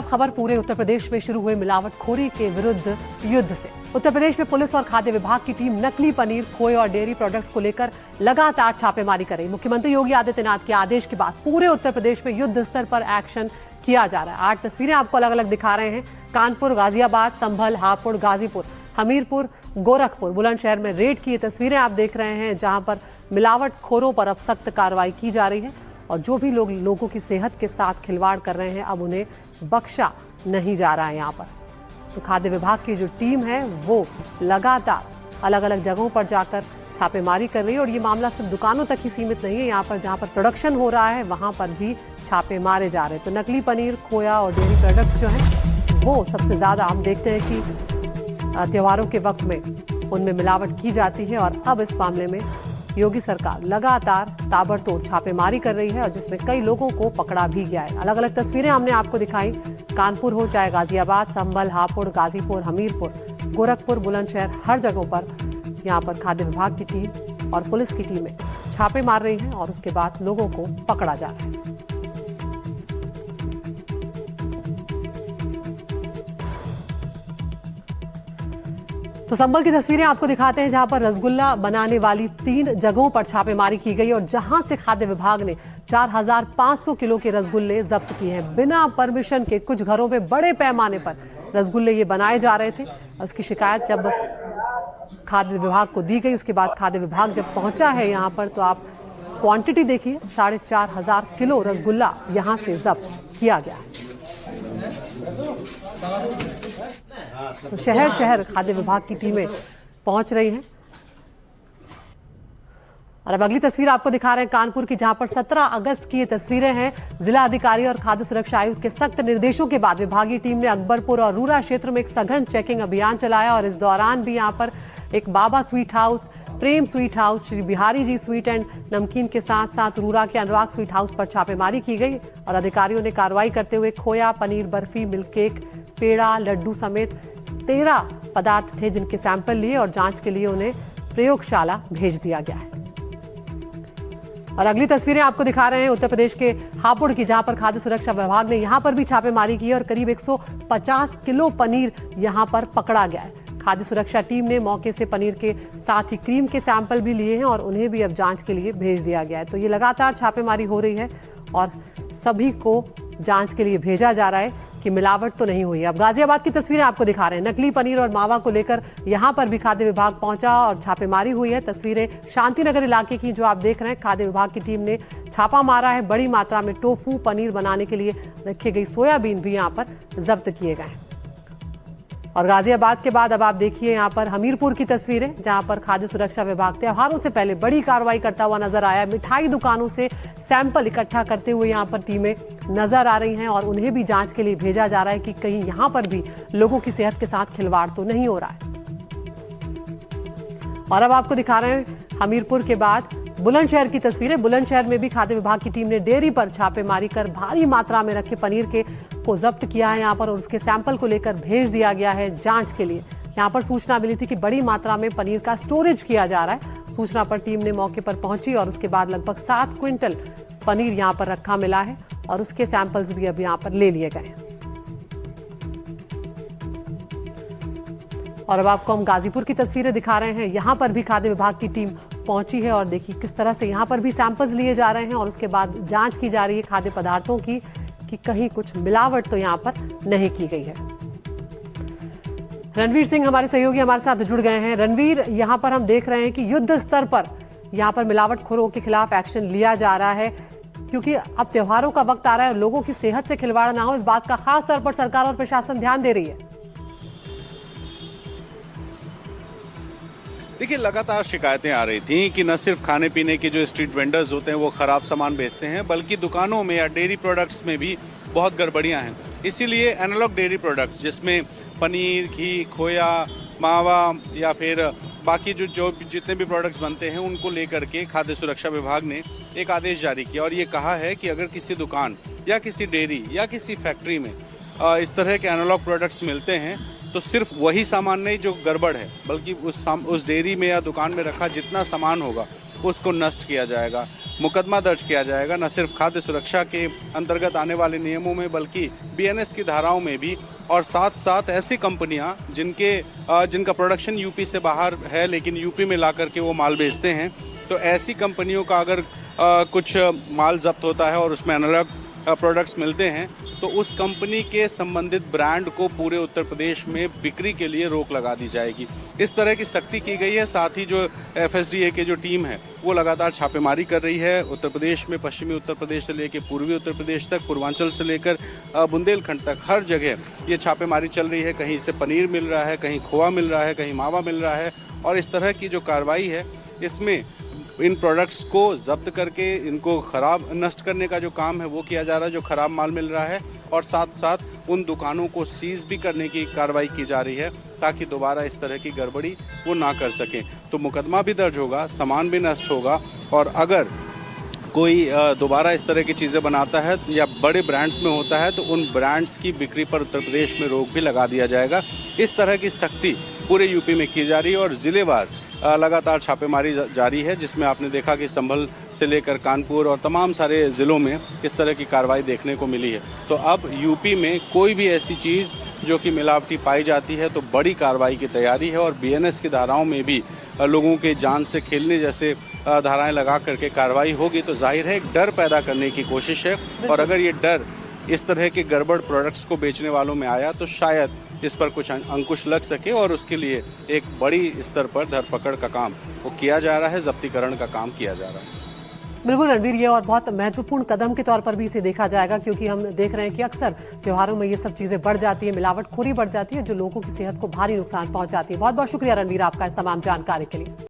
खबर पूरे उत्तर प्रदेश में शुरू हुए मिलावटखोरी के विरुद्ध युद्ध से। उत्तर प्रदेश में पुलिस और खाद्य विभाग की टीम नकली पनीर, खोए और डेयरी प्रोडक्ट्स को लेकर लगातार छापेमारी कर रही। मुख्यमंत्री योगी आदित्यनाथ के आदेश के बाद पूरे उत्तर प्रदेश में युद्ध स्तर पर एक्शन किया जा रहा है। 8 तस्वीरें आपको अलग अलग दिखा रहे हैं। कानपुर, गाजियाबाद, संभल, हापुड़, गाजीपुर, हमीरपुर, गोरखपुर, बुलंदशहर में रेड की ये तस्वीरें आप देख रहे हैं, जहां पर मिलावटखोरों पर अब सख्त कार्रवाई की जा रही है और जो भी लोग लोगों की सेहत के साथ खिलवाड़ कर रहे हैं अब उन्हें बख्शा नहीं जा रहा है। यहाँ पर तो खाद्य विभाग की जो टीम है वो लगातार अलग अलग जगहों पर जाकर छापेमारी कर रही है और ये मामला सिर्फ दुकानों तक ही सीमित नहीं है। यहाँ पर जहाँ पर प्रोडक्शन हो रहा है वहाँ पर भी छापे मारे जा रहे हैं। तो नकली पनीर, खोया और डेयरी प्रोडक्ट्स जो हैं वो सबसे ज़्यादा हम देखते हैं कि त्योहारों के वक्त में उनमें मिलावट की जाती है और अब इस मामले में योगी सरकार लगातार ताबड़तोड़ छापेमारी कर रही है और जिसमें कई लोगों को पकड़ा भी गया है। अलग अलग तस्वीरें हमने आपको दिखाई। कानपुर हो चाहे गाजियाबाद, संभल, हापुड़, गाजीपुर, हमीरपुर, गोरखपुर, बुलंदशहर, हर जगहों पर यहाँ पर खाद्य विभाग की टीम और पुलिस की टीमें छापे मार रही हैं और उसके बाद लोगों को पकड़ा जा रहा है। तो संभल की तस्वीरें आपको दिखाते हैं, जहां पर रसगुल्ला बनाने वाली 3 जगहों पर छापेमारी की गई और जहां से खाद्य विभाग ने 4500 किलो के रसगुल्ले जब्त किए हैं। बिना परमिशन के कुछ घरों में बड़े पैमाने पर रसगुल्ले ये बनाए जा रहे थे। उसकी शिकायत जब खाद्य विभाग को दी गई, उसके बाद खाद्य विभाग जब पहुंचा है यहाँ पर तो आप क्वांटिटी देखिए, 4500 किलो रसगुल्ला यहाँ से जब्त किया गया है। तो शहर शहर खाद्य विभाग की टीमें पहुंच रही हैं। और अब अगली तस्वीर आपको दिखा रहे हैं कानपुर की, जहां पर 17 अगस्त की ये तस्वीरें हैं। जिला अधिकारी और खाद्य सुरक्षा आयुक्त के सख्त निर्देशों के बाद विभागीय टीम ने अकबरपुर और रूरा क्षेत्र में एक सघन चेकिंग अभियान चलाया और इस दौरान भी यहां पर एक Baba sweet house, Prem sweet house, Shri Bihari ji sweet and namkeen के साथ साथ रूरा के अनुराग स्वीट हाउस पर छापेमारी की गई और अधिकारियों ने कार्रवाई करते हुए खोया, पनीर, बर्फी, मिल्क केक, पेड़ा, लड्डू समेत 13 पदार्थ थे जिनके सैंपल लिए और जांच के लिए उन्हें प्रयोगशाला भेज दिया गया है। और अगली तस्वीरें आपको दिखा रहे हैं उत्तर प्रदेश के हापुड़ की, जहां पर खाद्य सुरक्षा विभाग ने यहां पर भी छापेमारी की और करीब 150 किलो पनीर यहां पर पकड़ा गया है। खाद्य सुरक्षा टीम ने मौके से पनीर के साथ ही क्रीम के सैंपल भी लिए हैं और उन्हें भी अब जांच के लिए भेज दिया गया है। तो ये लगातार छापेमारी हो रही है और सभी को जांच के लिए भेजा जा रहा है कि मिलावट तो नहीं हुई है। अब गाजियाबाद की तस्वीरें आपको दिखा रहे हैं। नकली पनीर और मावा को लेकर यहां पर भी खाद्य विभाग पहुंचा और छापेमारी हुई है। तस्वीरें शांतिनगर इलाके की जो आप देख रहे हैं। खाद्य विभाग की टीम ने छापा मारा है। बड़ी मात्रा में टोफू पनीर बनाने के लिए रखी गई सोयाबीन भी यहां पर जब्त किए गए हैं। और गाजियाबाद के बाद अब आप देखिए यहाँ पर हमीरपुर की तस्वीरें, जहां पर खाद्य सुरक्षा विभाग त्योहारों से पहले बड़ी कार्रवाई करता हुआ नजर आया। मिठाई दुकानों से सैंपल इकट्ठा करते हुए यहाँ पर टीमें नजर आ रही हैं और उन्हें भी जांच के लिए भेजा जा रहा है कि कहीं यहाँ पर भी लोगों की सेहत के साथ खिलवाड़ तो नहीं हो रहा है। और अब आपको दिखा रहे हैं हमीरपुर के बाद बुलंदशहर की तस्वीरें। बुलंदशहर में भी खाद्य विभाग की टीम ने डेयरी पर छापेमारी कर भारी मात्रा में रखे पनीर के को जब्त किया है यहाँ पर और उसके सैंपल को लेकर भेज दिया गया है जांच के लिए। यहाँ पर सूचना मिली थी कि बड़ी मात्रा में पनीर का स्टोरेज किया जा रहा है। सूचना पर टीम ने मौके पर पहुंची और उसके बाद लगभग 7 क्विंटल पनीर यहाँ पर रखा मिला है और उसके सैंपल्स भी अब यहाँ पर ले लिए गए हैं। और अब आपको हम गाजीपुर की तस्वीरें दिखा रहे हैं। यहाँ पर भी खाद्य विभाग की टीम पहुंची है और देखिए किस तरह से यहाँ पर भी सैंपल्स लिए जा रहे हैं और उसके बाद जांच की जा रही है खाद्य पदार्थों की कि कहीं कुछ मिलावट तो यहाँ पर नहीं की गई है। रणवीर सिंह हमारे सहयोगी हमारे साथ जुड़ गए हैं। रणवीर, यहाँ पर हम देख रहे हैं कि युद्ध स्तर पर यहाँ पर मिलावटखोरों के खिलाफ एक्शन लिया जा रहा है क्योंकि अब त्योहारों का वक्त आ रहा है और लोगों की सेहत से खिलवाड़ ना हो, इस बात का खास तौर पर सरकार और प्रशासन ध्यान दे रही है। देखिए, लगातार शिकायतें आ रही थी कि न सिर्फ खाने पीने के जो स्ट्रीट वेंडर्स होते हैं वो ख़राब सामान बेचते हैं, बल्कि दुकानों में या डेयरी प्रोडक्ट्स में भी बहुत गड़बड़ियां हैं। इसीलिए एनालॉग डेयरी प्रोडक्ट्स जिसमें पनीर, घी, खोया, मावा या फिर बाकी जो जितने भी प्रोडक्ट्स बनते हैं उनको लेकर के खाद्य सुरक्षा विभाग ने एक आदेश जारी किया और ये कहा है कि अगर किसी दुकान या किसी डेयरी या किसी फैक्ट्री में इस तरह के एनालॉग प्रोडक्ट्स मिलते हैं तो सिर्फ वही सामान नहीं जो गड़बड़ है, बल्कि उस डेयरी में या दुकान में रखा जितना सामान होगा उसको नष्ट किया जाएगा, मुकदमा दर्ज किया जाएगा, न सिर्फ खाद्य सुरक्षा के अंतर्गत आने वाले नियमों में बल्कि बीएनएस की धाराओं में भी। और साथ साथ ऐसी कंपनियां जिनका प्रोडक्शन यूपी से बाहर है लेकिन यूपी में ला करके वो माल बेचते हैं, तो ऐसी कंपनियों का अगर कुछ माल जब्त होता है और उसमें एनालॉग प्रोडक्ट्स मिलते हैं तो उस कंपनी के संबंधित ब्रांड को पूरे उत्तर प्रदेश में बिक्री के लिए रोक लगा दी जाएगी। इस तरह की सख्ती की गई है। साथ ही जो एफएसडीए की जो टीम है वो लगातार छापेमारी कर रही है उत्तर प्रदेश में, पश्चिमी उत्तर प्रदेश से लेकर पूर्वी उत्तर प्रदेश तक, पूर्वांचल से लेकर बुंदेलखंड तक, हर जगह ये छापेमारी चल रही है। कहीं इससे पनीर मिल रहा है, कहीं खोआ मिल रहा है, कहीं मावा मिल रहा है। और इस तरह की जो कार्रवाई है इसमें इन प्रोडक्ट्स को जब्त करके इनको खराब नष्ट करने का जो काम है वो किया जा रहा है, जो खराब माल मिल रहा है, और साथ साथ उन दुकानों को सीज भी करने की कार्रवाई की जा रही है ताकि दोबारा इस तरह की गड़बड़ी वो ना कर सकें। तो मुकदमा भी दर्ज होगा, सामान भी नष्ट होगा, और अगर कोई दोबारा इस तरह की चीज़ें बनाता है या बड़े ब्रांड्स में होता है तो उन ब्रांड्स की बिक्री पर उत्तर प्रदेश में रोक भी लगा दिया जाएगा। इस तरह की सख्ती पूरे यूपी में की जा रही है और ज़िलेवार लगातार छापेमारी जारी है, जिसमें आपने देखा कि संभल से लेकर कानपुर और तमाम सारे ज़िलों में इस तरह की कार्रवाई देखने को मिली है। तो अब यूपी में कोई भी ऐसी चीज़ जो कि मिलावटी पाई जाती है तो बड़ी कार्रवाई की तैयारी है। और बीएनएस की धाराओं में भी लोगों के जान से खेलने जैसे धाराएं लगा करके कार्रवाई होगी तो जाहिर है एक डर पैदा करने की कोशिश है। और अगर ये डर इस तरह के गड़बड़ प्रोडक्ट्स को बेचने वालों में आया तो शायद इस पर कुछ अंकुश लग सके और उसके लिए एक बड़ी स्तर पर धरपकड़ का काम वो किया जा रहा है, जब्तीकरण का काम किया जा रहा है। बिल्कुल रणवीर, ये और बहुत महत्वपूर्ण कदम के तौर पर भी इसे देखा जाएगा क्योंकि हम देख रहे हैं कि अक्सर त्योहारों में ये सब चीजें बढ़ जाती है, मिलावटखोरी बढ़ जाती है जो लोगों की सेहत को भारी नुकसान पहुंचाती है। बहुत बहुत शुक्रिया रणवीर आपका इस तमाम जानकारी के लिए।